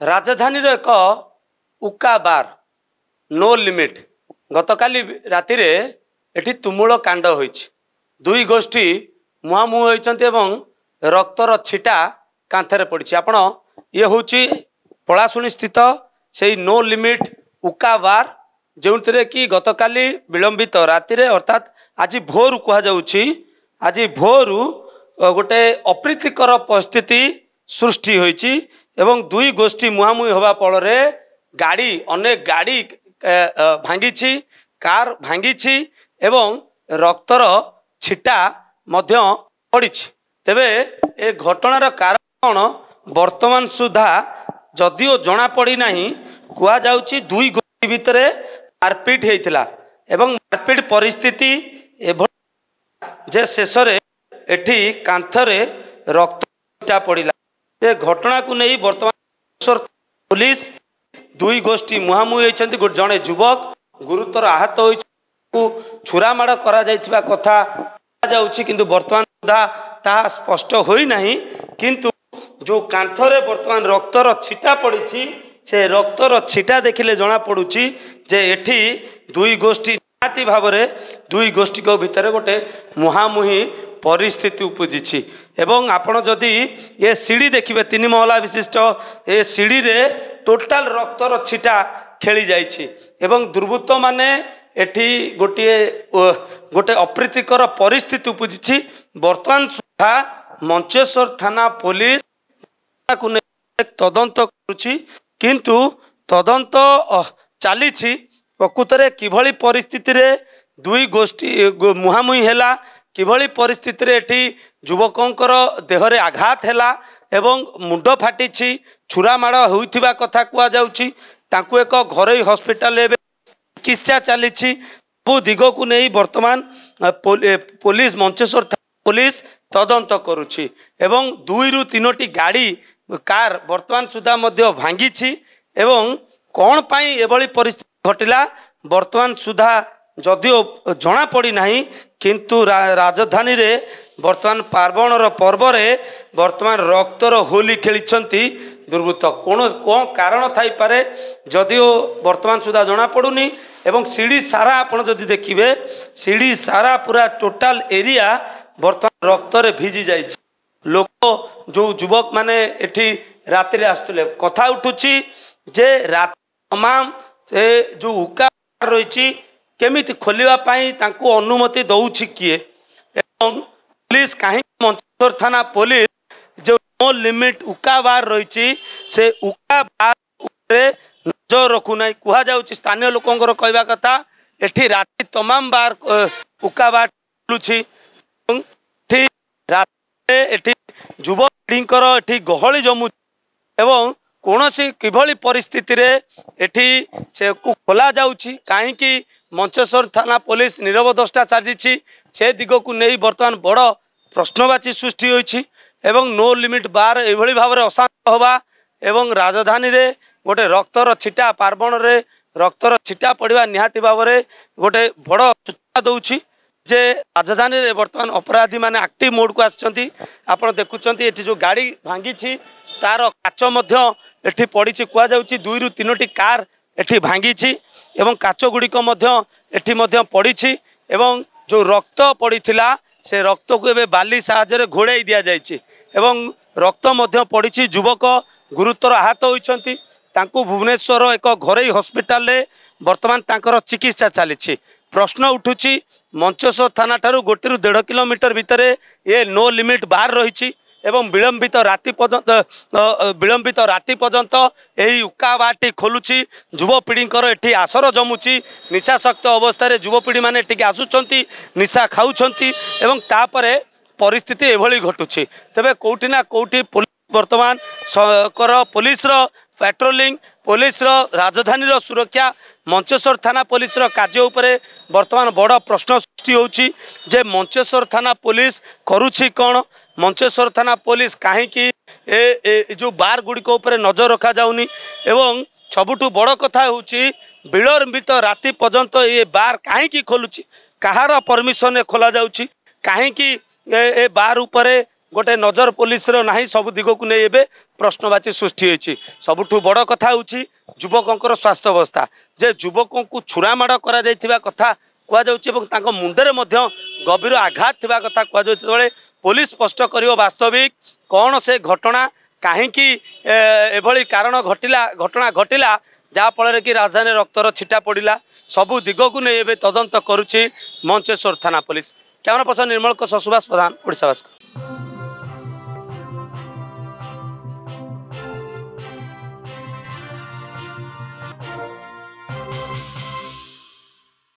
राजधानी एक उका बार नो लिमिट गतकाली राति एठी तुमुल कांड होइछि। दुई गोष्ठी मुहांमुह होइछन्ति एवं रक्तर छिटा कांथरे पड़िछि। आपण ये होछि पलाशुणी स्थित से नो लिमिट उका बार जो कि गतकाली विलंबित राति अर्थात आज भोर कह जाउछि। आज भोर गोटे अप्रीतिकर परिस्थिति सृष्टि होइछि एवं दुई गोष्ठी मुहांमुही होबा फल गाड़ी अनेक गाड़ी भांगी कार भांगी एवं रक्तर छिटा मध्य पड़ी। तेबे ए घटनार कारण कौन वर्तमान सुधा जदिओ जना पड़ी नहीं कुआ जाउछि दुई गोष्ठी भितर मारपीट होइतिला एवं मारपीट परिस्थिति जे शेष एठी कांथरे रक्त छिटा पड़िला। ए घटना को नहीं वर्तमान पुलिस दुई गोष्ठी मुहांमुही होइछन्ति। जड़े युवक गुरुतर आहत हो छुरा माड़ करा जाइथिबा कथा जाउछि किंतु वर्तमान सुधा ताहा स्पष्ट होई नहीं। किंतु जो कांथरे वर्तमान रक्तर छिटा पड़ी से रक्तर छिटा देखिले जना पड़ुछि जे एठी दुई गोष्ठी निहाती भावरे दुई गोष्ठी को भितर गोटे मुहांमुही परिस्थिति उपजिछि। एवं आपण जदि ये सीढ़ी देखिए 3 महला विशिष्ट ए सीढ़ी रे टोटाल रक्तर छिटा खेली जाइछि एवं दुर्बृत्त माने एठी गोटे अप्रीतिकर परिस्थिति उपजिछि। वर्तमान सुधा मंचेश्वर थाना पुलिस को तदंत करुछि किंतु तदंत चली प्रकृतरे किभली परिस्थिति रे दुई गोष्ठी मुहांमुही हैला किभली परिस्थिति रे एठी युवकंकर देहरे आघात हैला एवं मुंड फाटी छुरा माड़ होइथिबा कथा कुआ जाउछि। तांकु एक घरोई हॉस्पिटल एबे चिकित्सा चली सबु दिग को नहीं वर्तमान पुलिस मंचेश्वर पुलिस तदंत करुछि एवं 2 ରୁ 3टी गाड़ी कार वर्तमान सुधा मध्य भांगी एवं कौन पाई एभली परिस्थिति घटिला वर्तमान सुधा जदिओ जना पड़ी नहीं किंतु राजधानी रे वर्तमान पार्वणर पर्व रे वर्तमान रक्तर होली खेली दुर्बृत्त कौन कारण थाई पारे जदिओ वर्तमान सुधा जना पड़ुनी। एवं सीढ़ी सारा आपण जदि देखिए सीढ़ी सारा पूरा टोटाल एरिया वर्तमान रक्तर भिजी जाइए। लोक जो युवक माने एठी राति रे आसुले कथा उठुची जे रात तमाम से जो उका रही केमिति खोलिबा पाई तांको अनुमति दउछि किए एवं पुलिस कहीं मंचेश्वर थाना पुलिस जो नो लिमिट उका बार रही से उका बार रे नजर रखु नहीं कुहा जाउछि। स्थानीय लोकंकर कहवा कथा एठी राति तमाम बार उका बार खुलुछि एठी राति एठी युवा पीढ़ींकर एठी गहली जमु एवं कौनसी किभली परिस्थिति रे एठी से को खोला जाउछि काहेकि मंचेश्वर थाना पुलिस नीरव दृष्टा चली से दिग को नहीं वर्तमान बड़ प्रश्नवाची सृष्टि होइछि एवं नो लिमिट बार एभली भाव में अशांत होबा एवं राजधानी रे गोटे रक्तर छिटा पार्वण रे रक्तर छिटा पड़वा निहाती भाव में गोटे बड़ सूचना दउछि जे राजधानी रे वर्तमान अपराधी माने एक्टिव मोड को आछंती। आपण देखुचंती एठी जो गाड़ी भांगी तार काच मध्य एठी पड़ी कुआ जाउछि 2 ରୁ 3टी कार एठी भांगी एवं काच गुड़िक एठी पड़ी एवं जो रक्त पड़ीथिला से रक्त को एबे बाली साहाय्य घोड़ाई दिया जाइछि एवं रक्त पड़ी युवक गुरुतर आहत होइछन्ति। तांकु भुवनेश्वर एक घरोई हॉस्पिटल रे वर्तमान तांकर चिकित्सा चली। प्रश्न उठुछि मंचेश्वर थाना ठारू 1 ରୁ 1.5 किलोमीटर भितर ये नो लिमिट बार रही एवं विलंबित राति पर्यंत यही उका बारटी खोलुची युवपीढ़ींकर एठी आसर जमुची निशाशक्त अवस्था युवपीढ़ी मैंने एटिक आसुचंती निशा खाउछंती एवं तापरे परिस्थिति एभली घटुची। तेबे कोउठी ना कोउठी वर्तमान पुलिस पेट्रोलिंग पुलिस राजधानी सुरक्षा मंचेश्वर थाना पुलिस कार्य उपरे वर्तमान बड़ प्रश्न सृष्टि होउची जे मंचेश्वर थाना पुलिस करुछि कौन मंचेश्वर थाना पुलिस कहीं जो बार गुड़िक उपर नजर रखा जाउनी एवं सबुठु बड़ कथा होउची विलंबित राति पर्यंत ये बार कहीं खोलुची कहार परमिशन खोला जाउची कहीं ए बार उपरे गोटे नजर पुलिस ना सब दिग को नहीं एवं प्रश्नवाची सृष्टि होती सबुठ बड़ कथा हूँ युवकों स्वास्थ्य अवस्था जे युवकों को छुरामाड़ कथा कहुच्छे मुंडे गभीर आघात थिबा कथा कहुए पुलिस स्पष्ट कर वास्तविक कौन से घटना कहीं एभली कारण घटना घटिला जहाँफल कि राजधानी रक्तर छिटा पड़ा सबू दिग को नहीं एवं तदंत करुच्ची मंचेश्वर थाना पुलिस। कैमरा पर्सन निर्मल सुभाष प्रधान, ओडिशा भास्कर।